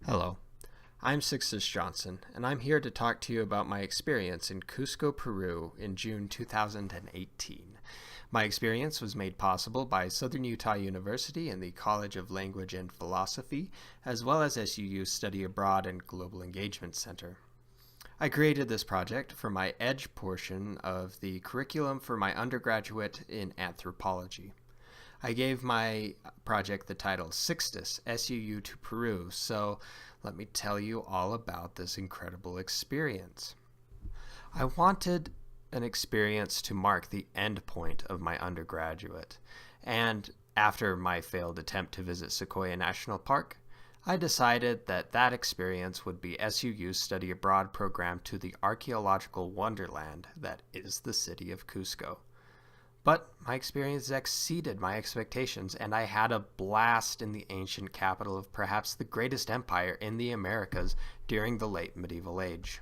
Hello, I'm Sixtus Johnson, and I'm here to talk to you about my experience in Cusco, Peru in June 2018. My experience was made possible by Southern Utah University and the College of Language and Philosophy, as well as SUU's Study Abroad and Global Engagement Center. I created this project for my EDGE portion of the curriculum for my undergraduate in anthropology. I gave my project the title Sixtus, SUU to Peru, so let me tell you all about this incredible experience. I wanted an experience to mark the end point of my undergraduate, and after my failed attempt to visit Sequoia National Park, I decided that that experience would be SUU's study abroad program to the archaeological wonderland that is the city of Cusco. But my experience exceeded my expectations, and I had a blast in the ancient capital of perhaps the greatest empire in the Americas during the late medieval age.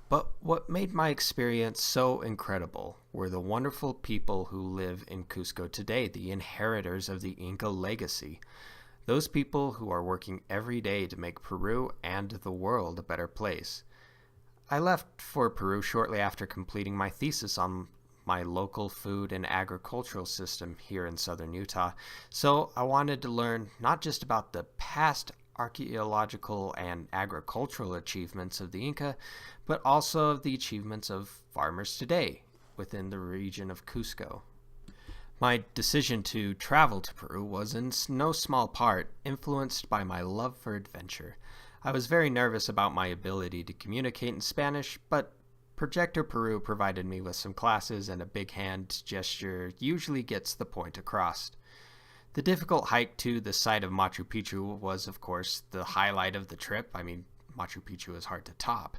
But what made my experience so incredible were the wonderful people who live in Cusco today, the inheritors of the Inca legacy. Those people who are working every day to make Peru and the world a better place. I left for Peru shortly after completing my thesis on my local food and agricultural system here in southern Utah, so I wanted to learn not just about the past archaeological and agricultural achievements of the Inca, but also of the achievements of farmers today within the region of Cusco. My decision to travel to Peru was in no small part influenced by my love for adventure. I was very nervous about my ability to communicate in Spanish, but Projector Peru provided me with some classes, and a big hand gesture usually gets the point across. The difficult hike to the site of Machu Picchu was, of course, the highlight of the trip. Machu Picchu is hard to top.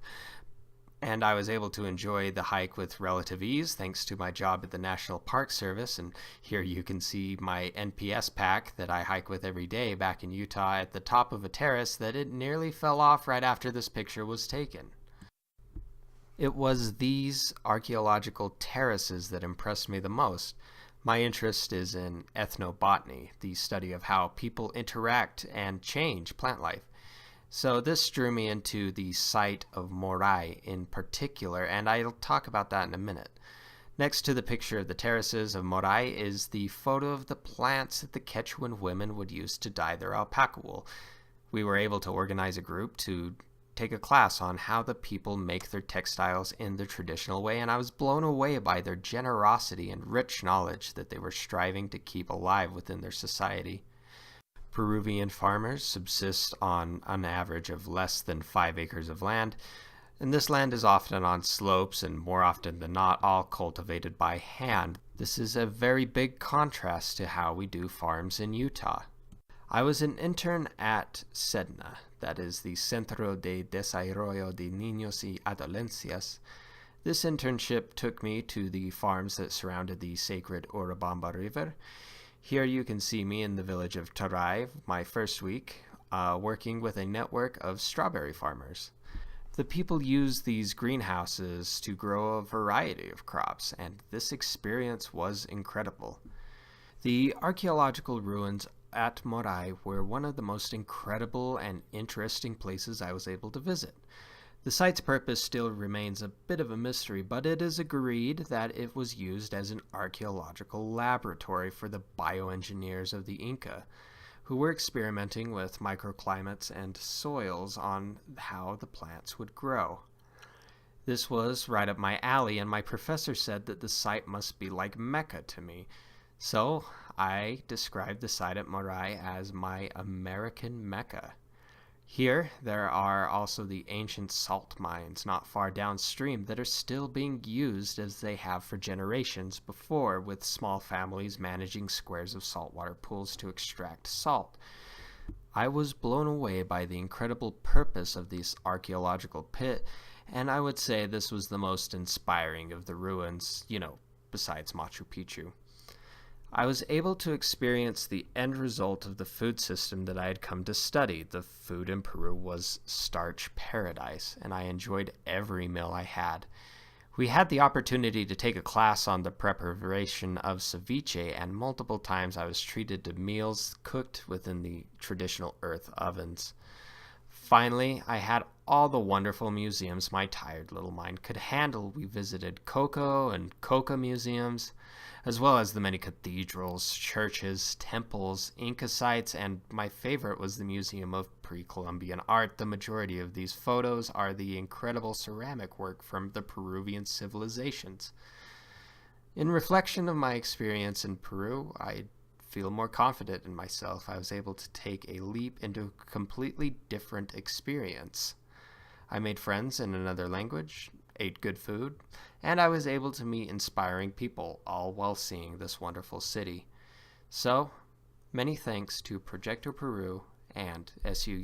And I was able to enjoy the hike with relative ease thanks to my job at the National Park Service, and here you can see my NPS pack that I hike with every day back in Utah at the top of a terrace that it nearly fell off right after this picture was taken. It was these archaeological terraces that impressed me the most. My interest is in ethnobotany, the study of how people interact and change plant life. So this drew me into the site of Morai in particular, and I'll talk about that in a minute. Next to the picture of the terraces of Morai is the photo of the plants that the Quechuan women would use to dye their alpaca wool. We were able to organize a group to take a class on how the people make their textiles in the traditional way, and I was blown away by their generosity and rich knowledge that they were striving to keep alive within their society. Peruvian farmers subsist on an average of less than 5 acres of land, and this land is often on slopes and more often than not all cultivated by hand. This is a very big contrast to how we do farms in Utah. I was an intern at CEDNA, that is the Centro de Desarrollo de Niños y Adolescencias. This internship took me to the farms that surrounded the sacred Urubamba River. Here you can see me in the village of Taray, my first week, working with a network of strawberry farmers. The people use these greenhouses to grow a variety of crops, and this experience was incredible. The archaeological ruins at Morai were one of the most incredible and interesting places I was able to visit. The site's purpose still remains a bit of a mystery, but it is agreed that it was used as an archaeological laboratory for the bioengineers of the Inca, who were experimenting with microclimates and soils on how the plants would grow. This was right up my alley, and my professor said that the site must be like Mecca to me. So I described the site at Morai as my American Mecca. Here, there are also the ancient salt mines not far downstream that are still being used as they have for generations before, with small families managing squares of saltwater pools to extract salt. I was blown away by the incredible purpose of this archaeological pit, and I would say this was the most inspiring of the ruins, besides Machu Picchu. I was able to experience the end result of the food system that I had come to study. The food in Peru was starch paradise, and I enjoyed every meal I had. We had the opportunity to take a class on the preparation of ceviche, and multiple times I was treated to meals cooked within the traditional earth ovens. Finally, I had all the wonderful museums my tired little mind could handle. We visited cocoa and coca museums, as well as the many cathedrals, churches, temples, Inca sites, and my favorite was the Museum of Pre-Columbian Art. The majority of these photos are the incredible ceramic work from the Peruvian civilizations. In reflection of my experience in Peru, I feel more confident in myself. I was able to take a leap into a completely different experience. I made friends in another language, ate good food, and I was able to meet inspiring people, all while seeing this wonderful city. So, many thanks to Projecto Peru and SUU.